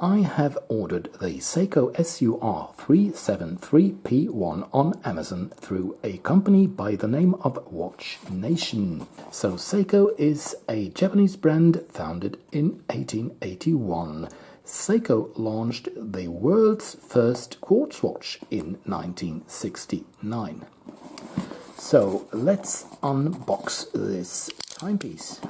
I have ordered the Seiko SUR-373P1 on Amazon through a company by the name of Watch Nation. So Seiko is a Japanese brand founded in 1881. Seiko launched the world's first quartz watch in 1969. So let's unbox this timepiece.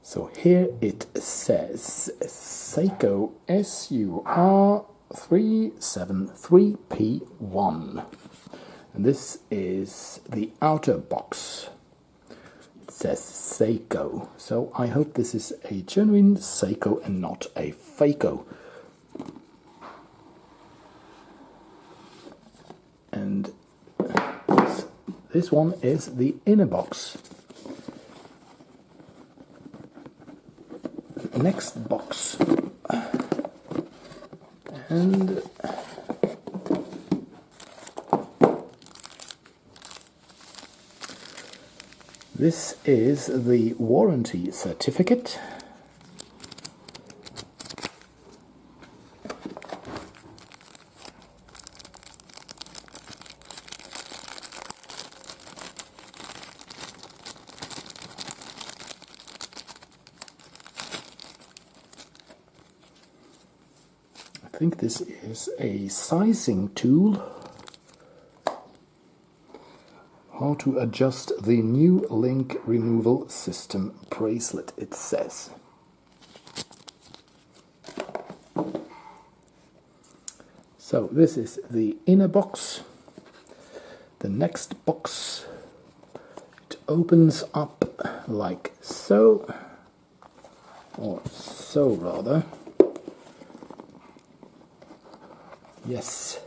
So here it says Seiko SUR-373P1. And this is the outer box. It says Seiko. So I hope this is a genuine Seiko and not a Faiko. And this one is the inner box. Next box, and this is the warranty certificate. I think this is a sizing tool. How to adjust the new link removal system bracelet, it says. So this is the inner box. The next box, it opens up like so, or so rather. Yes.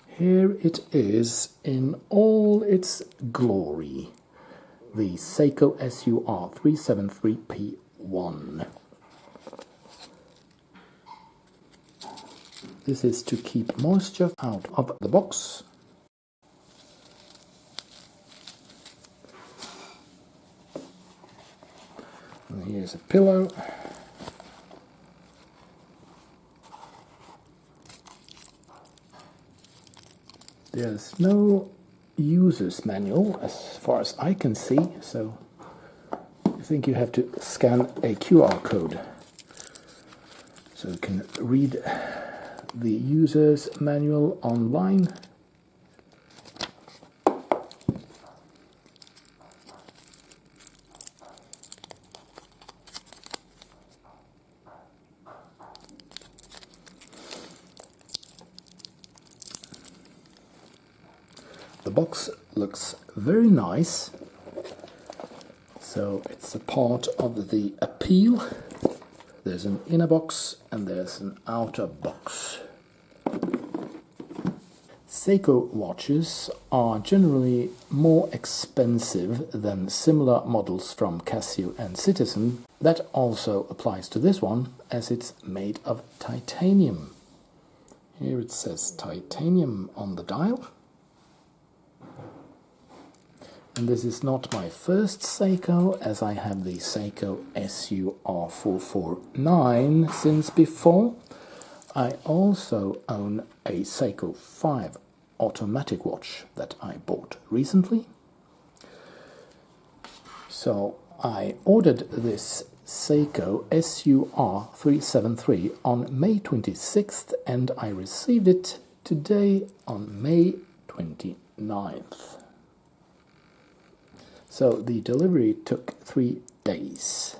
Here it is in all its glory. The Seiko SUR-373P1. This is to keep moisture out of the box. And here's a pillow. There's no user's manual as far as I can see, so I think you have to scan a QR code so you can read the user's manual online. The box looks very nice, so it's a part of the appeal. There's an inner box and there's an outer box. Seiko watches are generally more expensive than similar models from Casio and Citizen. That also applies to this one, as it's made of titanium. Here it says titanium on the dial. And this is not my first Seiko, as I have the Seiko SUR-449 since before. I also own a Seiko 5 automatic watch that I bought recently. So I ordered this Seiko SUR-373 on May 26th and I received it today on May 29th. So the delivery took 3 days.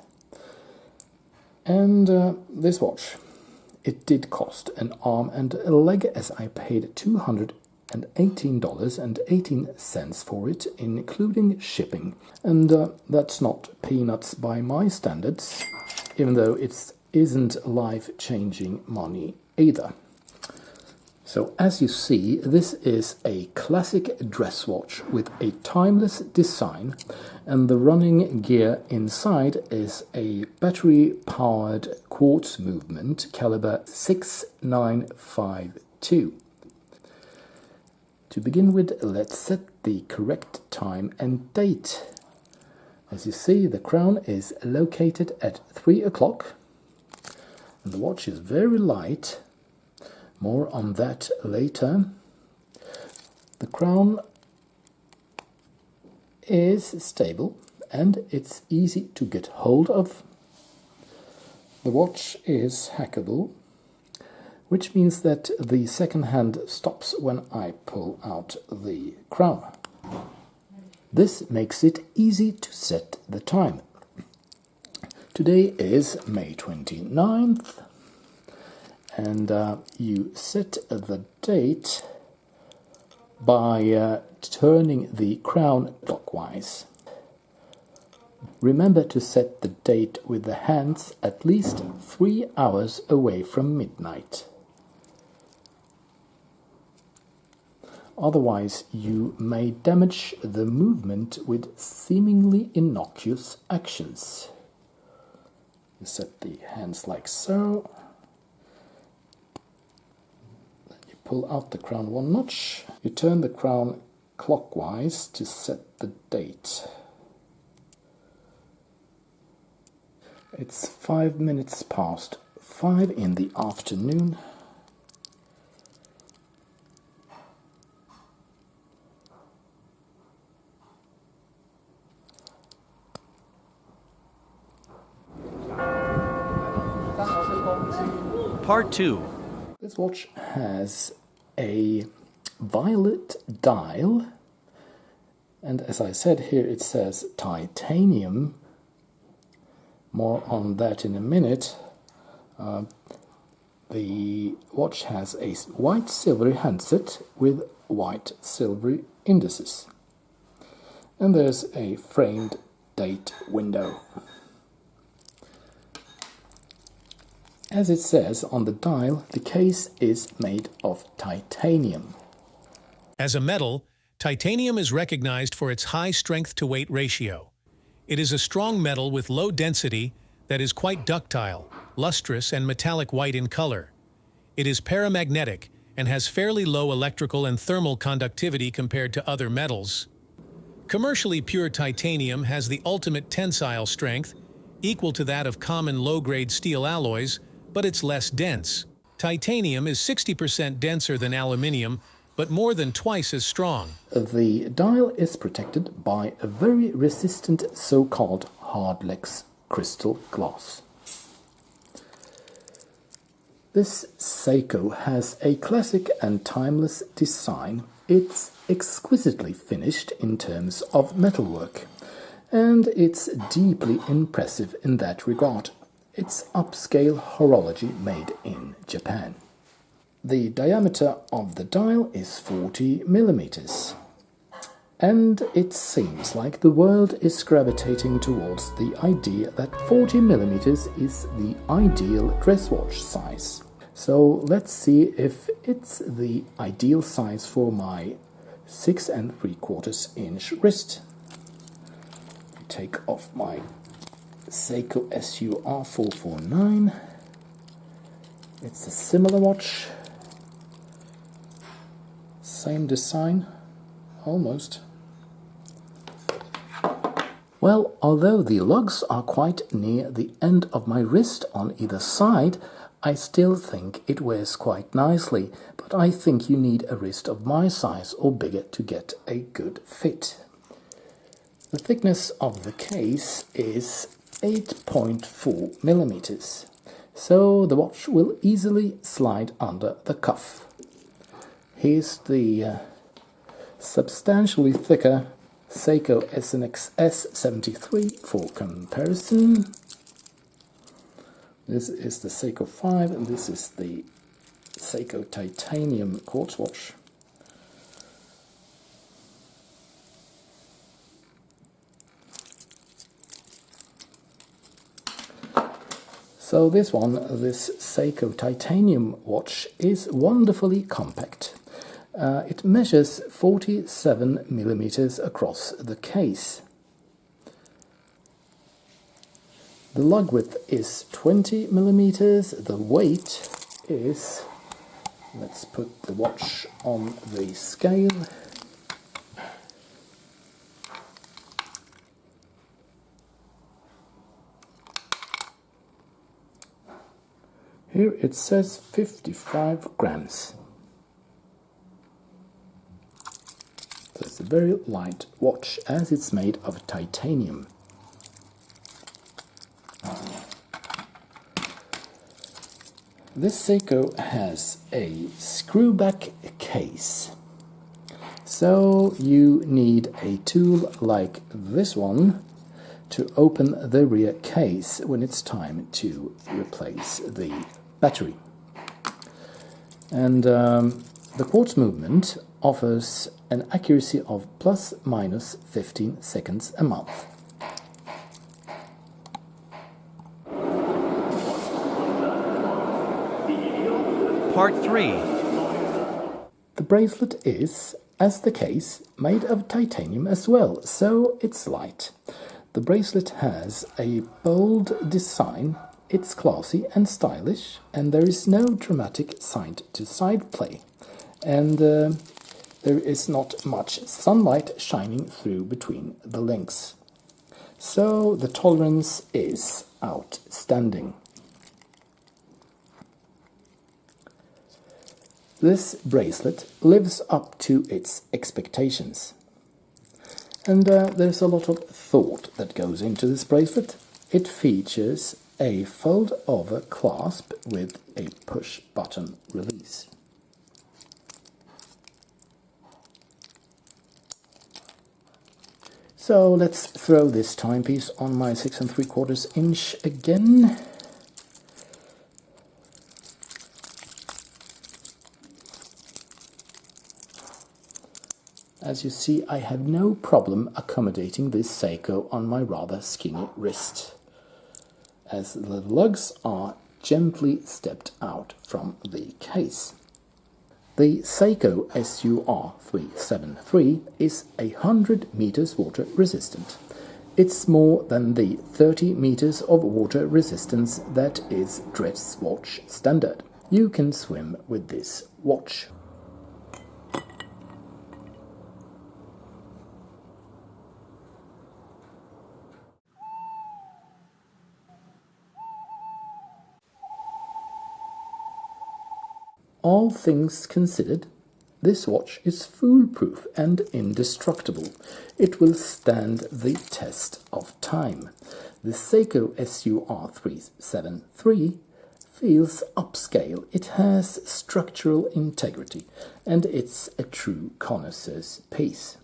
And this watch, it did cost an arm and a leg, as I paid $218.18 for it, including shipping. And that's not peanuts by my standards, even though it's isn't life-changing money either. So as you see, this is a classic dress watch with a timeless design, and the running gear inside is a battery-powered quartz movement caliber 6952. To begin with, let's set the correct time and date. As you see, the crown is located at 3 o'clock, and the watch is very light. More on that later. The crown is stable and it's easy to get hold of. The watch is hackable, which means that the second hand stops when I pull out the crown. This makes it easy to set the time. Today is May 29th. And you set the date by turning the crown clockwise. Remember to set the date with the hands at least 3 hours away from midnight. Otherwise, you may damage the movement with seemingly innocuous actions. You set the hands like so. Pull out the crown 1 notch. You turn the crown clockwise to set the date. It's 5 minutes past 5 in the afternoon. Part 2. This watch has a violet dial, and as I said here, it says titanium. More on that in a minute. The watch has a white silvery handset with white silvery indices, and there's a framed date window. As it says on the dial, the case is made of titanium. As a metal, titanium is recognized for its high strength-to-weight ratio. It is a strong metal with low density that is quite ductile, lustrous, and metallic white in color. It is paramagnetic and has fairly low electrical and thermal conductivity compared to other metals. Commercially pure titanium has the ultimate tensile strength, equal to that of common low-grade steel alloys, but it's less dense. Titanium is 60% denser than aluminium, but more than twice as strong. The dial is protected by a very resistant so-called hardlex crystal glass. This Seiko has a classic and timeless design. It's exquisitely finished in terms of metalwork, and it's deeply impressive in that regard. It's upscale horology made in Japan. The diameter of the dial is 40 millimeters, and it seems like the world is gravitating towards the idea that 40 millimeters is the ideal dress watch size. So let's see if it's the ideal size for my 6 3/4 inch wrist. Take off my Seiko SUR-373. It's a similar watch, same design, almost. Well, although the lugs are quite near the end of my wrist on either side, I still think it wears quite nicely, but I think you need a wrist of my size or bigger to get a good fit. The thickness of the case is 8.4 millimeters, so the watch will easily slide under the cuff. Here's the substantially thicker Seiko SNX S73 for comparison. This is the Seiko 5 and this is the Seiko titanium quartz watch. So this Seiko titanium watch is wonderfully compact. It measures 47 millimeters across the case. The lug width is 20 millimeters. The weight is, let's put the watch on the scale. Here it says 55 grams. So it's a very light watch as it's made of titanium. This Seiko has a screwback case. So you need a tool like this one to open the rear case when it's time to replace the battery. And the quartz movement offers an accuracy of plus minus 15 seconds a month. Part 3. The bracelet is, as the case, made of titanium as well, so it's light. The bracelet has a bold design, it's classy and stylish, and there is no dramatic side-to-side play. And there is not much sunlight shining through between the links. So the tolerance is outstanding. This bracelet lives up to its expectations. And there's a lot of thought that goes into this bracelet. It features a fold-over clasp with a push-button release. So let's throw this timepiece on my 6 3/4 inch again. As you see, I have no problem accommodating this Seiko on my rather skinny wrist, as the lugs are gently stepped out from the case. The Seiko SUR-373 is 100 meters water resistant. It's more than the 30 meters of water resistance that is dress watch standard. You can swim with this watch. All things considered, this watch is foolproof and indestructible. It will stand the test of time. The Seiko SUR-373 feels upscale. It has structural integrity, and it's a true connoisseur's piece.